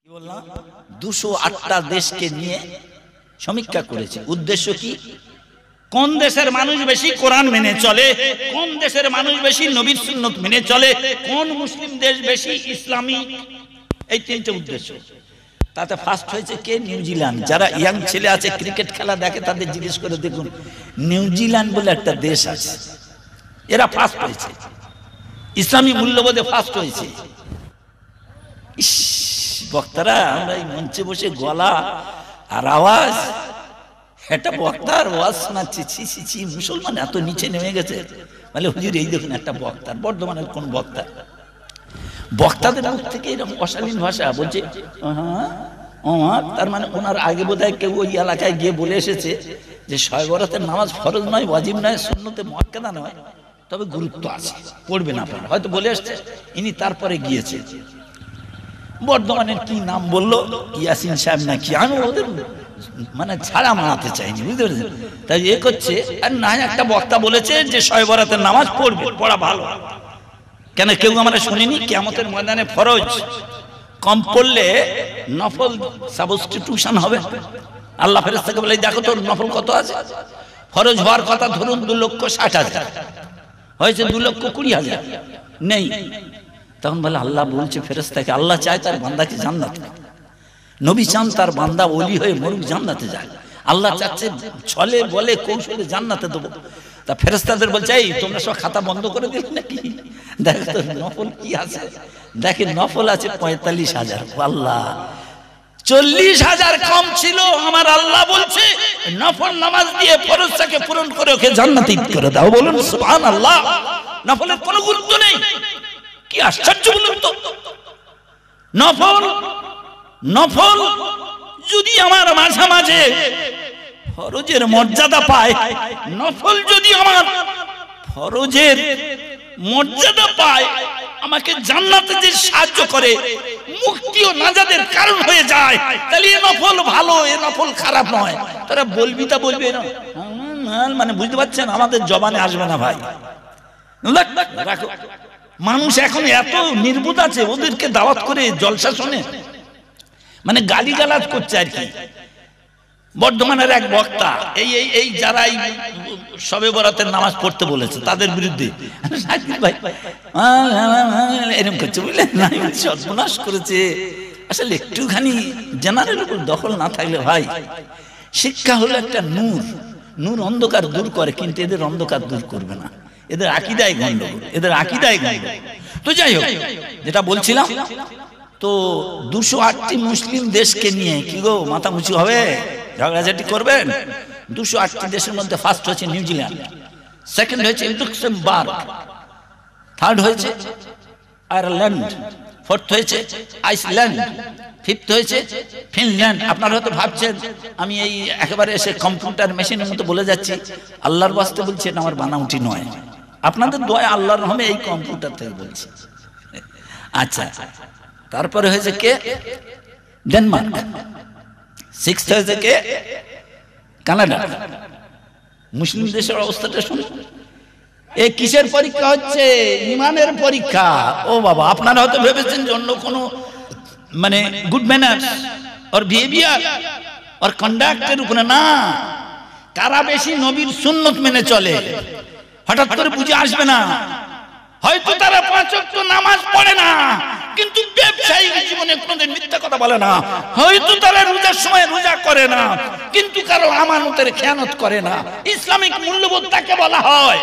বললাম 208টা দেশকে নিয়ে সমীক্ষা করেছে। উদ্দেশ্য কি? কোন দেশের মানুষ বেশি কোরআন মেনে চলে, কোন দেশের মানুষ বেশি নবীর সুন্নত মেনে চলে, কোন মুসলিম দেশ বেশি ইসলামী, এই তিনটে উদ্দেশ্য। তাতে ফার্স্ট হয়েছে কে? নিউজিল্যান্ড। যারা ইয়াং ছেলে আছে ক্রিকেট খেলা দেখে তাদের জিজ্ঞেস করে দেখুন, নিউজিল্যান্ড বলে একটা দেশ আছে, এরা ফার্স্ট হয়েছে, ইসলামী মূল্যবোধে ফার্স্ট হয়েছে। বক্তারা আমরা এই মঞ্চে বসে গলা আর আওয়াজ, একটা বক্তার ওয়াজ শোনাচ্ছে, ছি ছি ছি, মুসলমান এত নিচে নেমে গেছে। বলে হুজুর এই দেখুন একটা বক্তার, বর্ধমানের কোন বক্তা, বক্তাদের মুখ থেকে এরকম অশালীন ভাষা বলছে, তার মানে ওনার আগে বোধহয় কেউ ওই এলাকায় গিয়ে বলে এসেছে যে শবে বরাতের নামাজ ফরজ নয়, ওয়াজিব নয়, সুন্নতে মুআক্কাদা নয়, তবে গুরুত্ব আছে, পড়বে না পড়বে, হয়তো বলে এসছে। ইনি তারপরে গিয়েছে, বর্ধমানের কি নাম বললো, ইয়াসিন সাহেব নাকি, আমি ওদের মানে ছাড়া মানাতে চাইনি, বুঝতে পেরেছেন? তাই এ করছে, আর না একটা বক্তা বলেছে যে শবে বরাতের নামাজ পড়বে, পড়া ভালো। কেন কেউ আমরা শুনিনি কিয়ামতের ময়দানে ফরজ কম পড়লে নফল সাবস্টিটিউশন হবে। আল্লাহ ফেরেশতাকে বলে দেখো তোর নফল কত আছে। ফরজ হওয়ার কথা ধরুন 2,60,000, হয়েছে 2,20,000, নেই। তখন বলে আল্লাহ বলছে ফেরেশতাকে, আল্লাহ চায় তার বান্দাকে জান্নাত, নবী চান তার বান্দা ওলি হয়ে মরুক জান্নাতে যায়, আল্লাহ চাচ্ছে ছলে বলে কৌশলে জান্নাতে দেবো। তা ফেরেশতাদের বলছে এই তোমরা সব খাতা বন্ধ করে দিলে নাকি, দেখো তো নফল কি আছে। দেখে নফল আছে 45,000। আল্লাহ 40,000 কম ছিল, আমার আল্লাহ বলছে নফল নামাজ দিয়ে ফরজটাকে পূরণ করে ওকে জান্নাতে করে দাও। বলুন সুবহানাল্লাহ। নফলের কোনো গুরুত্ব নেই, কি আশ্চর্য বলুন তো। নফল যদি আমার মাঝে মাঝে ফরজের মর্যাদা পায়, নফল যদি আমার ফরজের মর্যাদা পায়, আমাকে জান্নাতে যে সাহায্য করে, মুক্তি ও নাজাতের কারণ হয়ে যায়, তাহলে এ নফল ভালো, এ নফল খারাপ নয়। তারা বলবি তা বলবে না, মানে বুঝতে পারছেন আমাদের জবানে আসবে না ভাই। রাখো, মানুষ এখন এত নির্বোধ আছে, ওদেরকে দাওয়াত করে জলসা শোনে, মানে গালিগালাজ করছে আর কি। বর্ধমানের এক বক্তা এই যারা শবে বরাতের নামাজ পড়তে বলেছে তাদের বিরুদ্ধে ভাই এরকম করছে, বুঝলেন না, সর্বনাশ করেছে। আসলে একটুখানি জেনারেল উপর দখল না থাকলে ভাই, শিক্ষা হলো একটা নূর অন্ধকার দূর করে, কিন্তু এদের অন্ধকার দূর করবে না, এদের আকীদায় গন্ডগোল, এদের আকীদায় গন্ডগোল। তো যাই হোক, যেটা বলছিলাম, তো 208টি মুসলিম দেশকে নিয়ে কি গো মাথা মুচি হবে, ঝগড়াঝাটি করবেন? 208টি দেশের মধ্যে ফার্স্ট হয়েছে নিউজিল্যান্ড, সেকেন্ড হয়েছে লুক্সেমবার্গ, থার্ড হয়েছে আয়ারল্যান্ড, ফোর্থ হয়েছে আইসল্যান্ড, ফিফথ হয়েছে ফিনল্যান্ড। আপনারা হয়তো ভাবছেন আমি এই একেবারে এসে কম্পিউটার মেশিনের মতো বলে যাচ্ছি, আল্লাহর বাস্তে বলছি, এটা আমার বানাউটি নয়, আপনাদের দোয়া আল্লাহর রহমে এই কম্পিউটার থেকে বলছি। আচ্ছা, তারপরে হয়েছে কে? ডেনমার্ক। সিক্সথ হয়েছে কে? কানাডা। মুসলিম দেশের অবস্থাটা শুনুন। এই কিসের পরীক্ষা হচ্ছে? ইমানের পরীক্ষা। ও বাবা, আপনারা হয়তো ভেবেছেন যে অন্য কোনো মানে গুড ম্যানার্স আর বিহেভিয়ার আর কন্ডাক্টের উপরে না, কারা বেশি নবীর সুন্নত মেনে চলে। হঠাৎ করে বুঝে আসবে না, হয়তো তারা 5 ওয়াক্ত নামাজ পড়ে না, কিন্তু ব্যবসায়িক জীবনে কোনোদিন মিথ্যা কথা বলে না। হয়তো তারা রোজার সময় রোজা করে না, কিন্তু কারো আমানতের খেয়ানত করে না। ইসলামিক মূল্যবোধ তাকে বলা হয়।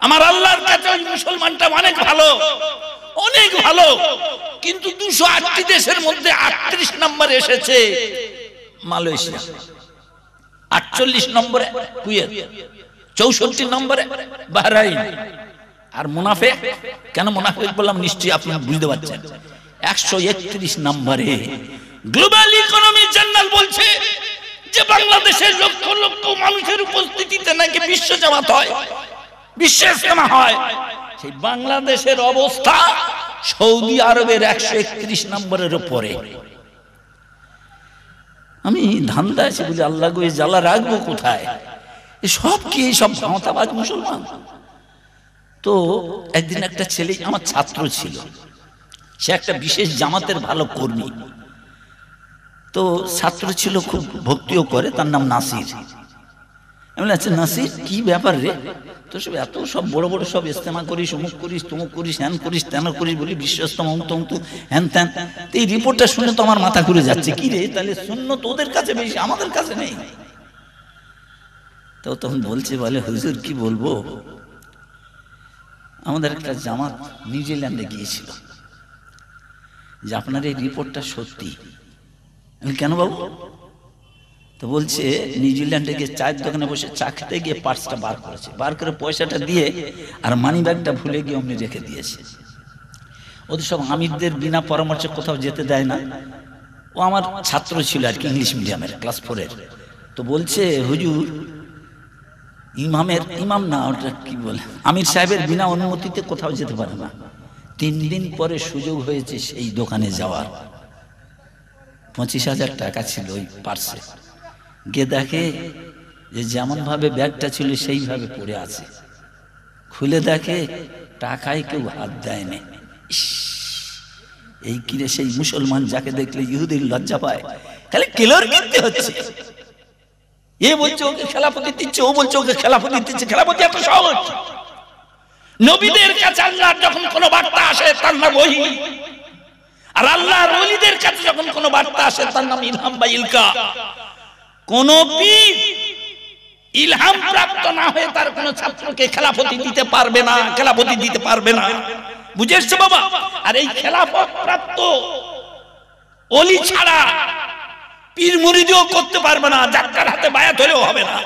আমার আল্লাহর কাছে ওই মুসলমানটা অনেক ভালো, অনেক ভালো। কিন্তু 208টি দেশের মধ্যে 38 নম্বরে এসেছে মালয়েশিয়া, 48 নম্বরে কুয়েত, 64 নম্বরে বাহরাইন। আর মুনাফিক, কেন মুনাফিক বললাম নিশ্চয়ই আপনারা বুঝতে পারছেন, 131 নম্বরে। গ্লোবাল ইকোনমি জার্নাল বলছে যে বাংলাদেশের লক্ষ লক্ষ মানুষের উপস্থিতিতে নাকি বিশ্ব জামাত হয়, বিশ্ব ইজতেমা হয়। সেই বাংলাদেশের অবস্থা সৌদি আরবের 131 নম্বরের উপরে। আমি ধান্দা আছি বলে আল্লাহ গো, জ্বালা রাখবো কোথায়? সব কি সব ভাঁওতাবাজ মুসলমান? তো একদিন একটা ছেলে আমার ছাত্র ছিল, সে একটা বিশেষ জামাতের ভালো কর্মী, তো ছাত্র ছিল, খুব ভক্তিও করে, তার নাম নাসির। আমি বলি, আচ্ছা নাসির কি ব্যাপার রে, তো সব এত সব বড় বড় সব ইস্তেমা করিস, অমুক করিস, তমুক করিস, হ্যান করিস, তেন করিস, বলি বিশ্বস্তম অমুক হ্যান ত্যান। তো এই রিপোর্টটা শুনে তো আমার মাথা ঘুরে যাচ্ছে, কি রে তাহলে সুন্নত ওদের কাছে বেশি, আমাদের কাছে নেই। তো তখন বলছে, বলে হুজুর কি বলবো, আমাদের একটা জামাত নিউজিল্যান্ডে গিয়েছিল, যে আপনার এই রিপোর্টটা সত্যি। আমি কেন বাবু? তো বলছে নিউজিল্যান্ডে গিয়ে চায়ের দোকানে বসে চা খেতে গিয়ে পার্সটা বার করেছে, বার করে পয়সাটা দিয়ে আর মানি ব্যাগটা ভুলে গিয়ে অমনি রেখে দিয়েছে। ওদের সব আমিরদের বিনা পরামর্শে কোথাও যেতে দেয় না। ও আমার ছাত্র ছিল আর কি, ইংলিশ মিডিয়ামের ক্লাস 4-এর। তো বলছে হুজুর, ইমাম না ওটা কি বলে, আমির সাহেবের বিনা অনুমতিতে কোথাও যেতে পারে না। 3 দিন পরে সুযোগ হয়েছে সেই দোকানে যাওয়ার। 25,000 টাকা ছিল ওই পার্সে। গিয়ে দেখে যে যেমন ভাবে ব্যাগটা ছিল সেইভাবে পড়ে আছে। খুলে দেখে টাকায় কেউ হাত দেয়নি। এই কিরে সেই মুসলমান যাকে দেখলে ইহুদির লজ্জা পায়, খালি কিলোর কিনতে হচ্ছে। এ বলছে ওকে খেলাফতি দিচ্ছে, ও বলছে ওকে খেলাফতি দিচ্ছে। খেলাফতি এত সহজ? নবীদের কাছে আল্লাহর যখন কোনো বার্তা আসে তার নাম ওহী, আর আল্লাহর ওলিদের কাছে যখন কোনো বার্তা আসে তার নাম ইলহাম বা ইলকা। কোন পীর ইলহাম প্রাপ্ত না হয়ে তার কোন ছাত্রকে খেলাফতি দিতে পারবে না, খেলাফতি দিতে পারবে না। বুঝেছো বাবা? আর এই খেলাফত প্রাপ্ত ওলি ছাড়া পীর মুরিদিও করতে পারবে না, যার হাতে বায়াত হলেও হবে না।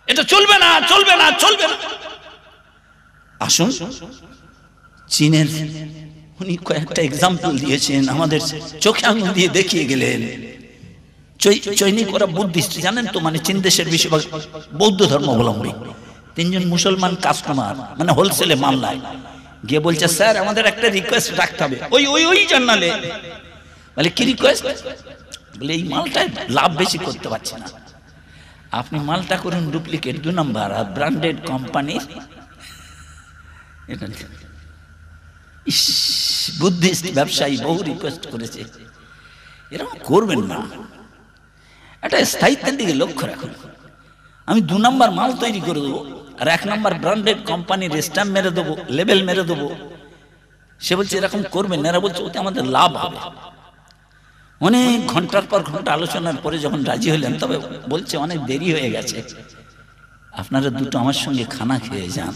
এটা চলবে না, চলবে না, চলবে না। আসুন, চীনের উনি কয়েকটা এক্সাম্পল দিয়েছেন, আমাদের চোখে আঙুল দিয়ে দেখিয়ে গেলেন। চৈনিক ওরা বুদ্ধিস্ট, জানেন তো, মানে চীন দেশের বেশিরভাগ বৌদ্ধ ধর্মাবলম্বী। 3 জন মুসলমান কাস্টমার, মানে হোলসেলে মামলায় গিয়ে বলছে, স্যার আমাদের একটা রিকোয়েস্ট রাখতে হবে। ওই জানালে বলে, কি রিকোয়েস্ট? বলে, এই মালটায় লাভ বেশি করতে পারছে না, আপনি মালটা করুন ডুপ্লিকেট 2 নম্বর আর ব্র্যান্ডেড কোম্পানির। এটা বুদ্ধিস্ট ব্যবসায়ী বহু রিকোয়েস্ট করেছে, এরকম করবেন না, এটা স্থায়িত্বের দিকে লক্ষ্য রাখুন। আমি 2 নম্বর মাল তৈরি করে দেবো আর 1 নম্বর ব্র্যান্ডেড কোম্পানির স্ট্যাম্প মেরে দেবো, লেবেল মেরে দেবো। সে বলছে এরকম করবেন না। এরা বলছে ওতে আমাদের লাভ হবে। অনেক ঘন্টার পর ঘন্টা আলোচনার পরে যখন রাজি হলেন, তবে বলছে অনেক দেরি হয়ে গেছে, আপনারা দুটো আমার সঙ্গে খানা খেয়ে যান।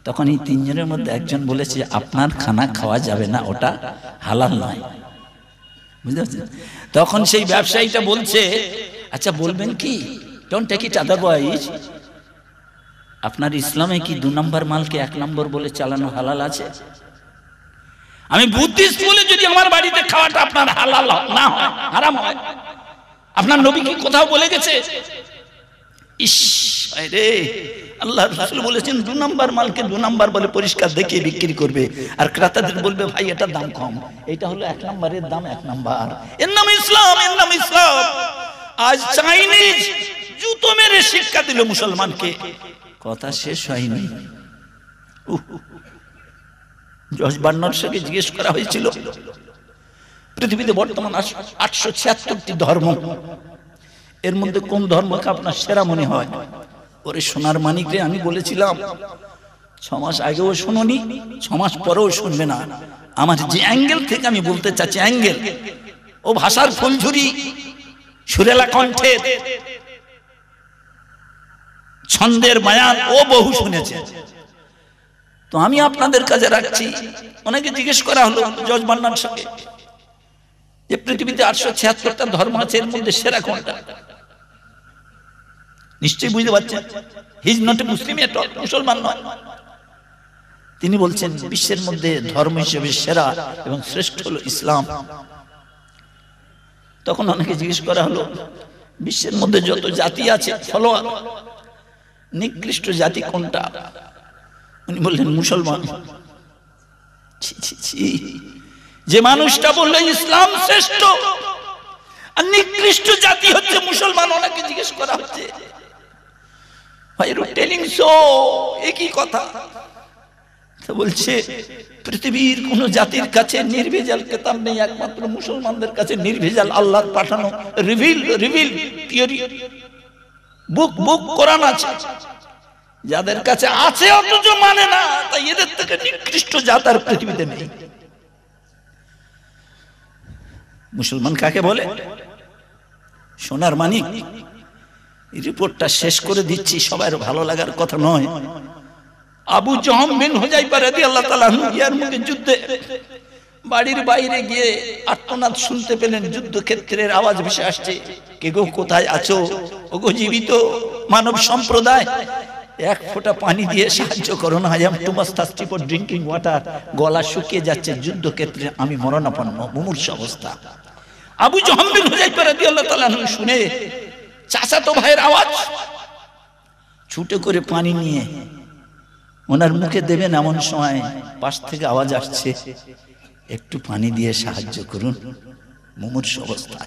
তখন এই 3 জনের মধ্যে একজন বলেছে, আপনার খানা খাওয়া যাবে না, ওটা হালাল নয়। বুঝতে পারছেন? তখন সেই ব্যবসায়ীটা বলছে, আচ্ছা বলবেন কি, ডোন্ট টেক ইট আদারওয়াইজ, আপনার ইসলামে কি 2 নম্বর মালকে 1 নম্বর বলে চালানো হালাল আছে? আমি বুদ্ধিস্ট বলে যদি আমার বাড়িতে খাওয়াটা আপনার হালাল না হয়, হারাম হয়, আপনার নবী কি কোথাও বলে গেছে? ইস রে, আল্লাহর রাসূল বলেছেন 2 নম্বর মালকে 2 নম্বর বলে পরিষ্কার দেখিয়ে বিক্রি করবে, আর ক্রেতাদের বলবে ভাই এটা দাম কম, এটা হলো 1 নম্বরের দাম 1 নম্বর। এর নাম ইসলাম, এর নাম ইসলাম। আজ চাইনিজ জুতো মেরে শিক্ষা দিল মুসলমানকে। কথা শেষ হয়নি। জর্জ বার্নার্ডকে জিজ্ঞেস করা হয়েছিল, পৃথিবীতে বর্তমান 876টি ধর্ম, এর মধ্যে কোন ধর্মকে আপনার সেরা মনে হয়? ওরে সোনার মানিকরে, আমি বলেছিলাম 6 মাস আগেও শুনোনি, 6 মাস পরেও শুনবে না। আমার যে অ্যাঙ্গেল থেকে আমি বলতে চাচ্ছি, অ্যাঙ্গেল, ও ভাষার ফুলঝুরি, সুরেলা কণ্ঠে, ছন্দের মায়ান ও বহু শুনেছে। তো আমি আপনাদের কাছে রাখছি, অনেকে জিজ্ঞেস করা হলো জর্জ বার্নার্ডকে যে পৃথিবীতে 876টা ধর্ম আছে, এর মধ্যে সেরা কোনটা? নিশ্চয়ই বুঝতে পারছেন, he is not a Muslim at all, মুসলমান নয়। তিনি বলছেন বিশ্বের মধ্যে ধর্ম হিসেবে সেরা এবং শ্রেষ্ঠ হলো ইসলাম। তখন অনেকে জিজ্ঞেস করা হলো বিশ্বের মধ্যে যত জাতি আছে ফলোয়ার, নিকৃষ্ট জাতি কোনটা? উনি বললেন মুসলমান। যে মানুষটা বললো ইসলাম শ্রেষ্ঠ আর নিকৃষ্ট জাতি হচ্ছে মুসলমান, ওনাকে জিজ্ঞেস করা হচ্ছে ভাই টেলিং সো একই কথা। তো তো বলছে পৃথিবীর কোন জাতির কাছে নির্ভেজাল কিতাব নেই, একমাত্র মুসলমানদের কাছে নির্ভেজাল আল্লাহর পাঠানো রিভিল থিওরি বুক কোরআন আছে। যাদের কাছে আছে অথচ মানে না, তাই এদের থেকে নিকৃষ্ট জাত আর পৃথিবীতে নেই। মুসলমান কাকে বলে? সোনার মানিক। রিপোর্টটা শেষ করে দিচ্ছি, সবার ভালো লাগার কথা নয়। আবু জহম বিন হুযাইফা রাদিয়াল্লাহু তাআলা ইয়ার মুখে যুদ্ধে বাড়ির বাইরে গিয়ে আর্তনাদ শুনতে পেলেন, যুদ্ধক্ষেত্রের আওয়াজ ভেসে আসছে। কে গো, কোথায় আছো? ওগো জীবিত মানব সম্প্রদায়, এক ফোঁটা পানি দিয়ে সাহায্য করো না। I am too much thirsty for drinking water. গলা শুকিয়ে যাচ্ছে, যুদ্ধক্ষেত্রে আমি মরণাপন্ন, মুমূর্ষ অবস্থা। আবু জহম বিন হুযাইফা রাদিয়াল্লাহু তাআলা শুনে চাচাতো ভাইয়ের আওয়াজ, ছুটে করে পানি নিয়ে ওনার মুখে দেবেন, এমন সময় পাশ থেকে আওয়াজ আসছে, একটু পানি দিয়ে সাহায্য করুন, মুমূর্ষ অবস্থা।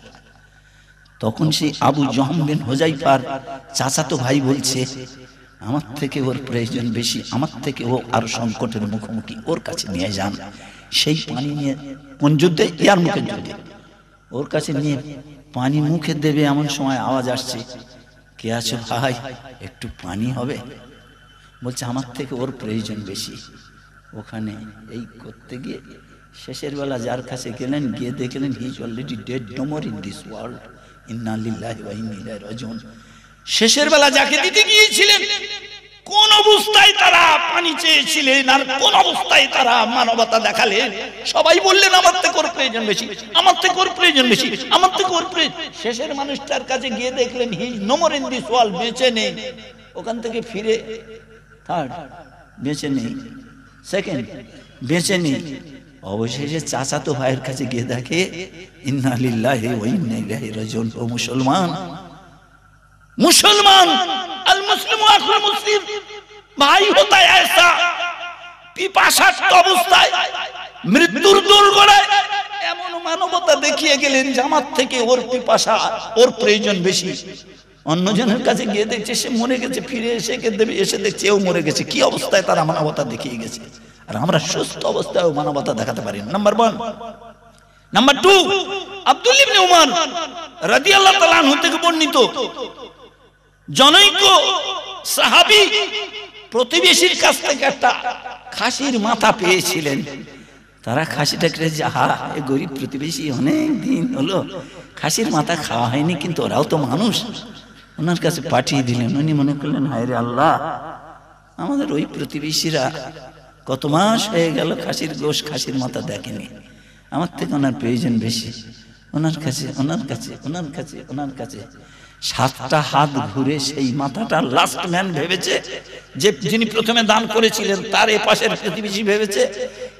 তখন সেই আবু জহম বিন হুযাইফার চাচাতো ভাই বলছে, আমার থেকে ওর প্রয়োজন বেশি, আমার থেকে ও আরো সংকটের মুখোমুখি, ওর কাছে নিয়ে যান। সেই পানি নিয়ে কোন যুদ্ধে? ইয়ার মুখের যুদ্ধে। ওর কাছে নিয়ে পানি মুখে দেবে, এমন সময় আওয়াজ আসছে, কে আছো ভাই, একটু পানি হবে? বলছে আমার থেকে ওর প্রয়োজন বেশি। ওখানে এই করতে গিয়ে শেষের বেলা যার কাছে গেলেন, গিয়ে দেখলেন he is already dead, no more in this world, ইন্না লিল্লাহি ওয়া ইন্না ইলাইহি রাজিউন। শেষের বেলা যাকে দিতে গিয়েছিলেন, কোন অবস্থায় তারা পানি চেয়েছিলেন আর কোন অবস্থায় তারা মানবতা দেখালেন, সবাই বললেন আমার থেকে ওর প্রয়োজন বেশি, আমার থেকে ওর প্রয়োজন বেশি, আমার থেকে ওর প্রয়োজন। শেষের মানুষটার কাছে গিয়ে দেখলেন he is no more in this world, বেঁচে নেই। ওখান থেকে ফিরে থার্ড, বেঁচে নেই। সেকেন্ড, বেঁচে নেই। অবশেষে চাচাতো ভাইয়ের কাছে গিয়ে দেখে ইন্না লিল্লাহি ওয়া ইন্না ইলাইহি রাজিউন। ও মুসলমান, मुसलमान अल मुस्लिम आखिर मुस्लिम भाई होता है ऐसा। পিপাসার্ত অবস্থায় মৃত্যুর দোরগোড়ায় এমন মানবতা দেখিয়ে গেলেন, জামাত থেকে ওর পিপাসা, ওর প্রয়োজন বেশি। অন্যজনের কাছে গিয়ে দেখছে সে মরে গেছে, ফিরে এসে দেখছে এও মরে গেছে। কি অবস্থায় তারা মানবতা দেখিয়ে গেছে, আর আমরা সুস্থ অবস্থায় মানবতা দেখাতে পারি না। নাম্বার 1। নাম্বার 2, আব্দুল ইবনে উমর রাদিয়াল্লাহু তাআলা আনহু থেকে বর্ণিত, জনৈক সাহাবী প্রতিবেশীর কাছ থেকে একটা খাসির মাথা পেয়েছিলেন। তারা খাসিটা কেটে, যাহা এ গরিব প্রতিবেশী, অনেক দিন হলো খাসির মাথা খাওয়া হয়নি, কিন্তু ওরাও তো মানুষ, ওনার কাছে পাঠিয়ে দিলেন। উনি মনে করলেন, হায় রে আল্লাহ, আমাদের ওই প্রতিবেশীরা কত মাস হয়ে গেল খাসির গোশ, খাসির মাথা দেখেনি, আমার থেকে ওনার প্রয়োজন বেশি, ওনার কাছে, ওনার কাছে, ওনার কাছে, ওনার কাছে। 7টা হাত ঘুরে সেই মাথাটা লাস্ট ম্যান ভেবেছে, যে যিনি প্রথমে দান করেছিলেন তার এ পাশের প্রতিবেশী ভেবেছে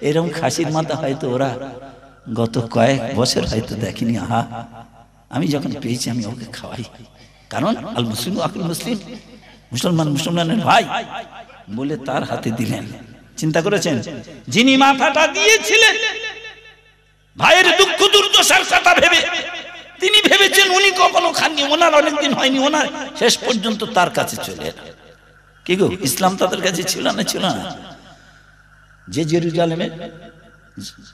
এরকম খাসির মাথা হয়তো ওরা গত কয়েক বছর হয়তো দেখেনি। আহা, আমি যখন পেয়েছি আমি ওকে খাওয়াই, কারণ আল মুসলিম আকুল মুসলিম, মুসলমান মুসলমানের ভাই বলে তার হাতে দিলেন। চিন্তা করেছেন, যিনি মাথাটা দিয়েছিলেন ভাইয়ের দুঃখ দুর্দশার কথা ভেবে, তিনি ভেবেছেন উনি কখনো খাননি, ওনার অনেকদিন হয়নি, ওনার শেষ পর্যন্ত তার কাছে চলে এলেন। কি গো, ইসলাম তাদের কাছে ছিল না? ছিল না। যে জেরুজালেমে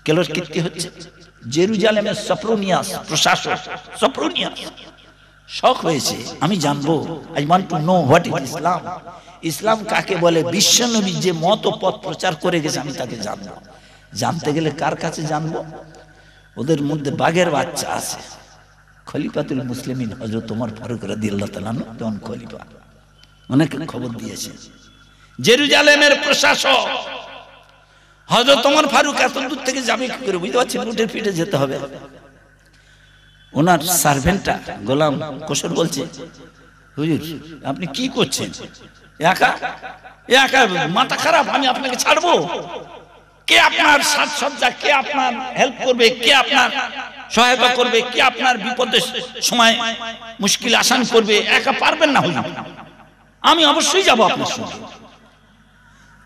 কেলোর কীর্তি হচ্ছে, জেরুজালেমের সফরোনিয়াস প্রশাসক, সফরোনিয়াস শখ হয়েছে, আমি জানবো, I want to know what is Islam, ইসলাম কাকে বলে। বিশ্বনবী যে মত ও পথ প্রচার করে গেছে আমি তাকে জানবো। জানতে গেলে কার কাছে জানবো? ওদের মধ্যে বাঘের বাচ্চা আছে, খলিফাতুল মুসলিমিন হযরত ওমর ফারুক রাদিয়াল্লাহু তাআলা তখন খলিফা, অনেকে খবর দিয়েছে। জেরুজালেমের প্রশাসক হযরত ওমর ফারুক এত দূর থেকে যাবে কি করে? বুঝতে পারছেন, উটের পিঠে যেতে হবে। ওনার সার্ভেন্টটা গোলাম কোশর বলছে, হুজুর আপনি কি করছেন? একা একা মাথা খারাপ, আমি আপনাকে ছাড়বো? কে আপনার সাজসজ্জা, কে আপনার হেল্প করবে, কে আপনার সহায়তা করবে, কে আপনার বিপদের সময় মুশকিল আসান করবে? একা পারবেন না হুজুর, আমি অবশ্যই যাব আপনার সঙ্গে।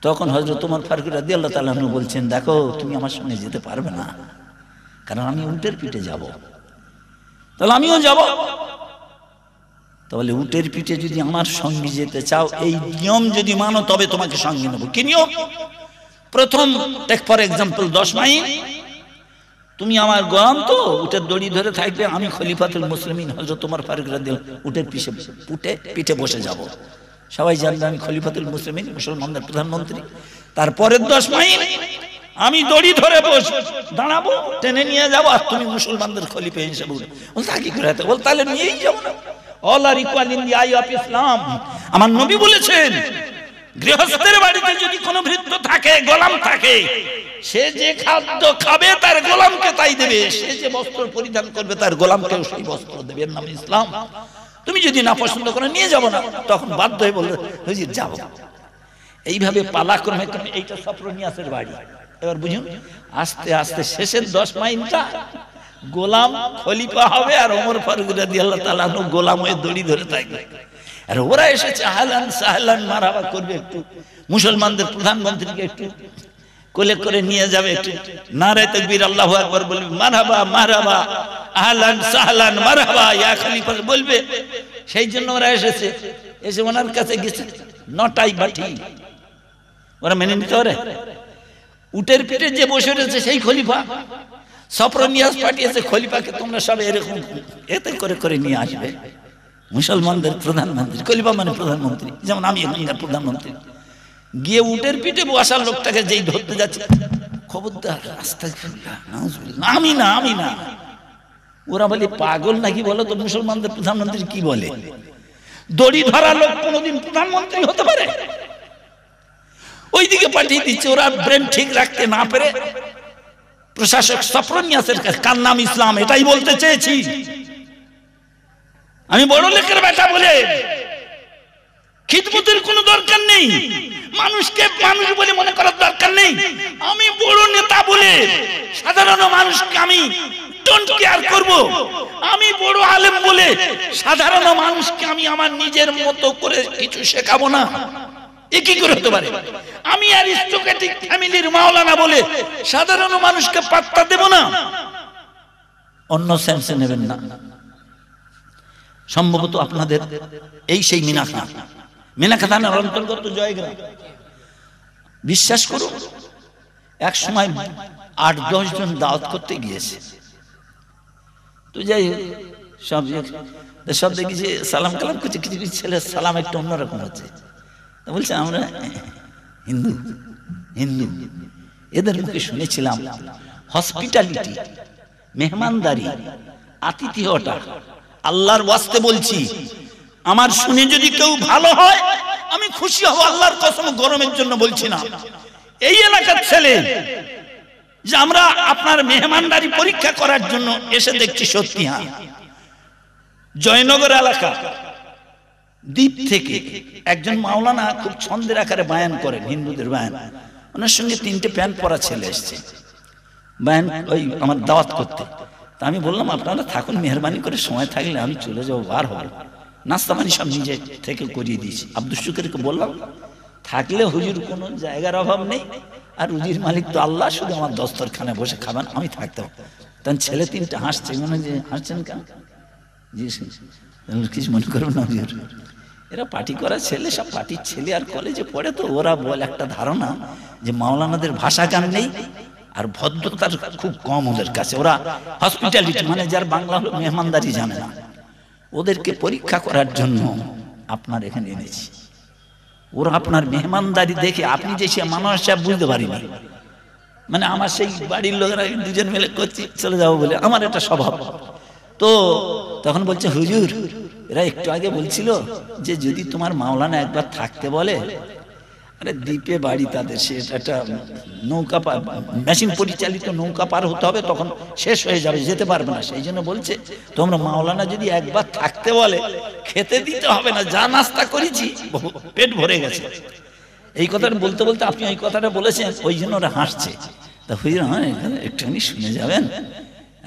তখন হযরত ওমর ফারুক রাদিয়াল্লাহু তাআলা আনহু বলছেন, দেখো তুমি আমার সঙ্গে যেতে পারবে না, কারণ আমি উটের পিঠে যাব। তাহলে আমিও যাব। তাহলে উটের পিঠে যদি আমার সঙ্গে যেতে চাও, এই নিয়ম যদি মানো তবে তোমাকে সঙ্গে নেব। কি নিয়ম? প্রথম টেক ফর এক্সাম্পল 10 মাইল, তুমি আমার গোলাম তো, উটের দড়ি ধরে থাকবে, আমি খলিফাতুল মুসলিমিন হযরত ওমর ফারুক রাদিয়াল্লাহু উটের পিঠে বসে যাব, সবাই জানবে আমি খলিফাতুল মুসলিমিন, মুসলমানদের প্রধানমন্ত্রী। তারপরের 10 মাইল আমি দড়ি ধরে দাঁড়াবো, টেনে নিয়ে যাবো, আর তুমি মুসলমানদের খলিফা হিসেবে উঠবে। বল তা কি করে, বল তাহলে নিয়েই যাবো না। All are equal in the eye of Islam. আমার নবী বলেছেন, গৃহস্থের বাড়িতে যদি কোনো ভৃত্য থাকে, গোলাম থাকে, সে যে খাদ্য খাবে তার গোলামকে তাই দেবে, সে যে বস্ত্র পরিধান করবে তার গোলামকেও সেই বস্ত্র দেবে, এর নাম ইসলাম। তুমি যদি না পছন্দ করে নিয়ে যাবো না, তখন বাধ্য হয়ে বলবে হুজুর যাবো। এইভাবে পালাক্রমে এইটা সফরনিয়াসের বাড়ি। এবার বুঝুন, আস্তে আস্তে শেষের 10 মাইলটা গোলাম খলিফা হবে, আর ওমর ফারুক রাদিয়াল্লাহু তাআলা আনহু গোলাম হয়ে দড়ি ধরে থাকবে। আর ওরা এসেছে আহলান সাহলান মারহাবা করবে, একটু মুসলমানদের প্রধানমন্ত্রীকে একটু কোলে করে নিয়ে যাবে, একটু নারে তাকবীর আল্লাহু আকবার বলবে, মারহাবা মারহাবা আহলান সাহলান মারহাবা ইয়া খলিফা বলবে। সেই জন্য ওরা এসেছে, এসে ওনার কাছে গেছে, নটাই বাটি ওরা মেনে নিতে পারে। উটের পিঠে যে বসে রয়েছে সেই খলিফা, সফরনিয়াস পাঠিয়েছে খলিফাকে, তোমরা সব এরকম এতে করে করে নিয়ে আসবে মুসলমানদের প্রধানমন্ত্রী। খলিফা মানে প্রধানমন্ত্রী, যেমন আমি এখানকার প্রধানমন্ত্রী। গিয়ে উটের পিঠে বসার লোকটাকে যেই ধরতে যাচ্ছে, খবরদার আস্তাগফিরুল্লাহ নাউজুবিল্লাহ, আমি না। ওরা বলে পাগল নাকি বলো তো, মুসলমানদের প্রধানমন্ত্রী কি বলে? দড়ি ধরা লোক কোনোদিন প্রধানমন্ত্রী হতে পারে? ওইদিকে পাঠিয়ে দিচ্ছে। ওরা ব্রেন ঠিক রাখতে না পেরে প্রশাসক সফরনিয়াসের কাছে, কার নাম ইসলাম, এটাই বলতে চেয়েছি। আমি বড় লোকের বেটা বলে খিদমতের কোনো দরকার নেই, মানুষকে মানুষ বলে মনে করার দরকার নেই। আমি বড় নেতা বলে সাধারণ মানুষকে আমি ডোন্ট কেয়ার করব। আমি বড় আলেম বলে সাধারণ মানুষকে আমি আমার নিজের মতো করে কিছু শেখাবো না, এ কি করে হতে পারে? আমি অ্যারিস্টোক্রেটিক ফ্যামিলির মাওলানা বলে সাধারণ মানুষকে পাত্তা দেব না, অন্য সেন্সে নেবেন না। সম্ভবত আপনাদের এই সেই মিনাখা থানার অন্তর্গত জয়গ্রাম। বিশ্বাস করুন, এক সময় 8-10 জন দাওয়াত করতে গিয়েছে, তো যাই সব দেখেছি সালাম কালাম করছে, কিছু কিছু ছেলে সালাম একটু অন্যরকম হচ্ছে। বলছে আমরা হিন্দু, এদের মুখে শুনেছিলাম হসপিটালিটি, মেহমানদারি, আতিথেয়তা। আল্লাহর ওয়াস্তে বলছি, আমার শুনে যদি কেউ ভালো হয় আমি খুশি হব, আল্লাহর কসম, গরমের জন্য বলছি না। এই এলাকার ছেলে যে আমরা আপনার মেহমানদারি পরীক্ষা করার জন্য এসে দেখছি, সত্যি হ্যাঁ, জয়নগর এলাকা দ্বীপ থেকে একজন মাওলানা খুব ছন্দের আকারে বায়ান করেন, হিন্দুদের বায়ান। ওনার সঙ্গে 3টে প্যান্ট পরা ছেলে এসছে বায়ান ওই আমার দাওয়াত করতে। তা আমি বললাম আপনারা থাকুন, মেহরবানি করে সময় থাকলে আমি চলে যাবো, বার হবো। নাস্তা পানি সব নিজে থেকে করিয়ে দিয়েছি। আব্দুল শুকুরকে বললাম থাকলে হুজুর কোনো জায়গার অভাব নেই, আর রুজির মালিক তো আল্লাহ, শুধু আমার দস্তরখানে বসে খাবেন, আমি থাকতাম। তখন ছেলে 3টে হাসছে, মনে যে হাসছেন কেন? জি কিছু মনে করবেন না হুজুর, এরা পার্টি করা ছেলে, সব পার্টির ছেলে, আর কলেজে পড়ে, তো ওরা বলে একটা ধারণা যে মাওলানাদের ভাষা গান নেই আর ভদ্রতার খুব কম ওদের কাছে। ওরা হসপিটালিটি মানে যার বাংলা হলো মেহমানদারি জানে না। ওদেরকে পরীক্ষা করার জন্য আপনার এখানে এনেছি। ওরা আপনার মেহমানদারি দেখে আপনি যে সে মানুষ বুঝতে পারিনি, মানে আমার সেই বাড়ির লোকেরা 2জন মিলে করছি চলে যাবো বলে, আমার একটা স্বভাব। তো তখন বলছে হুজুর, এরা একটু আগে বলছিল যে যদি তোমার মাওলানা একবার থাকতে বলে, আরে দ্বীপে বাড়ি তাদের, সে একটা নৌকা মেশিন পরিচালিত নৌকা পার হতে হবে, তখন শেষ হয়ে যাবে, যেতে পারবে না। সেই জন্য বলছে তোমরা মাওলানা যদি একবার থাকতে বলে, খেতে দিতে হবে না, যা নাস্তা করেছি পেট ভরে গেছে। এই কথাটা বলতে বলতে আপনি এই কথাটা বলেছেন, ওই জন্য ওরা হাসছে। তা হুজুর হ্যাঁ একটুখানি শুনে যাবেন,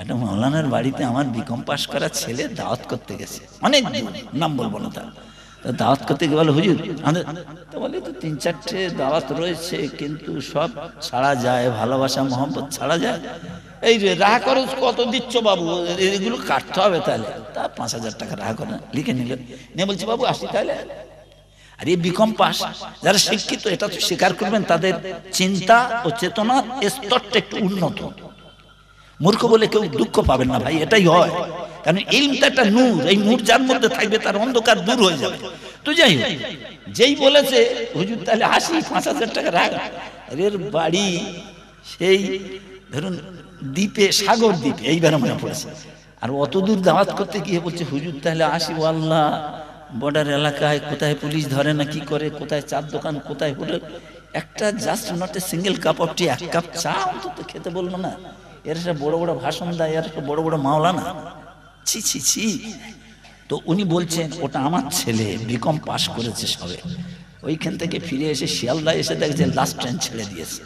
একটা মাওলানার বাড়িতে আমার বিকম পাস করা ছেলে দাওয়াত করতে গেছে, অনেক নাম বলবো না, তার দাওয়াত করতে গিয়ে বলে হুজুর তো বলে তো 3-4টে দাওয়াত রয়েছে, কিন্তু সব ছাড়া যায়, ভালোবাসা মহব্বত ছাড়া যায়। এই যে রাহা খরচ কত দিচ্ছ বাবু, এগুলো কাটতে হবে, তাহলে তা 5000 টাকা রাহা করে লিখে নিল, নিয়ে বলছি বাবু আসি তাহলে। আর এই বিকম পাস যারা শিক্ষিত, এটা তো স্বীকার করবেন, তাদের চিন্তা ও চেতনার স্তরটা একটু উন্নত। মূর্খ বলে কেউ দুঃখ পাবেন না ভাই, এটাই হয়। কারণ ইলমটা একটা নূর, এই নূর যার মধ্যে থাকবে তার অন্ধকার দূর হয়ে যাবে। তো যাই হোক, যেই বলেছে হুজুর তাহলে আসি 5,000 টাকা রাখ, এর বাড়ি সেই ধরুন দ্বীপে, সাগর দ্বীপে, এইবার মনে পড়েছে। আর অত দূর দাওয়াত করতে গিয়ে বলছে হুজুর তাহলে আসি, ও আল্লাহ, বর্ডার এলাকায় কোথায় পুলিশ ধরে না কি করে, কোথায় চার দোকান, কোথায় হোটেল, একটা just not a single cup of tea, এক কাপ চা অন্তত খেতে বললো না। এর সব বড় বড় ভাষণ দেয়, এর সব বড় বড় মাওলানা, ছি ছি ছি। তো উনি বলছেন ওটা আমার ছেলে, বিকম পাস করেছে সবে, ওইখান থেকে ফিরে এসে শিয়ালদা এসে দেখছে লাস্ট ট্রেন ছেড়ে দিয়েছে।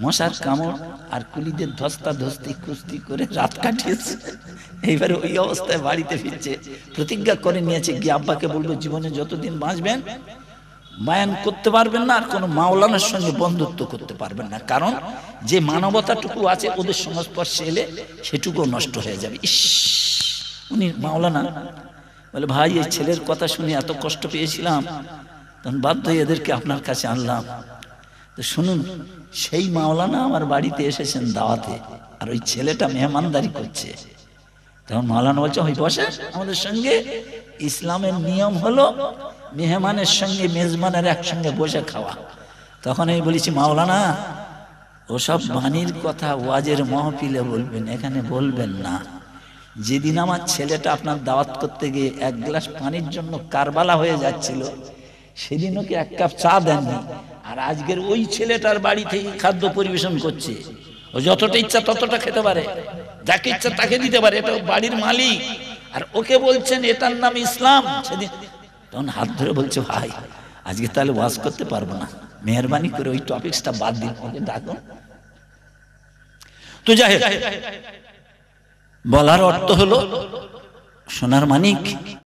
মশার কামড় আর কুলিদের ধস্তা ধস্তি কুস্তি করে রাত কাটিয়েছে। এইবারে ওই অবস্থায় বাড়িতে ফিরছে, প্রতিজ্ঞা করে নিয়েছে গিয়ে আব্বাকে বলবো জীবনে যতদিন বাঁচবেন মায়ান করতে পারবেন না, আর কোনো মাওলানার সঙ্গে বন্ধুত্ব করতে পারবেন না, কারণ যে মানবতাটুকু আছে ওদের সংস্পর্শে এলে সেটুকু নষ্ট হয়ে যাবে। ইস, উনি মাওলানা বলে ভাই এই ছেলের কথা শুনে এত কষ্ট পেয়েছিলাম, তখন বাধ্য হয়ে এদেরকে আপনার কাছে আনলাম। তো শুনুন, সেই মাওলানা আমার বাড়িতে এসেছেন দাওয়াতে, আর ওই ছেলেটা মেহমানদারি করছে। তখন মাওলানা বলছে ওই বসে আমাদের সঙ্গে, ইসলামের নিয়ম হলো মেহমানের সঙ্গে মেজবানের একসঙ্গে বসে খাওয়া। তখন আমি বলেছি মাওলানা ওসব বাণীর কথা ওয়াজের মাহফিলে বলবেন, এখানে বলবেন না। যেদিন আমার ছেলেটা আপনার দাওয়াত করতে গিয়ে এক গ্লাস পানির জন্য কারবালা হয়ে যাচ্ছিল, সেদিন ওকে এক কাপ চা দেননি, আর আজকের ওই ছেলেটার বাড়ি থেকে খাদ্য পরিবেশন করছে। ও যতটা ইচ্ছা ততটা খেতে পারে, যাকে ইচ্ছা তাকে দিতে পারে, এটা বাড়ির মালিক, আর ওকে বলছেন এটার নাম ইসলাম। সেদিন তখন হাত ধরে বলছে ভাই আজকে তাহলে ওয়াজ করতে পারবো না, মেহরবানি করে ওই টপিকসটা বাদ দিন, ওকে ডাকুন। তো যাই হোক, বলার অর্থ হলো সোনার মানিক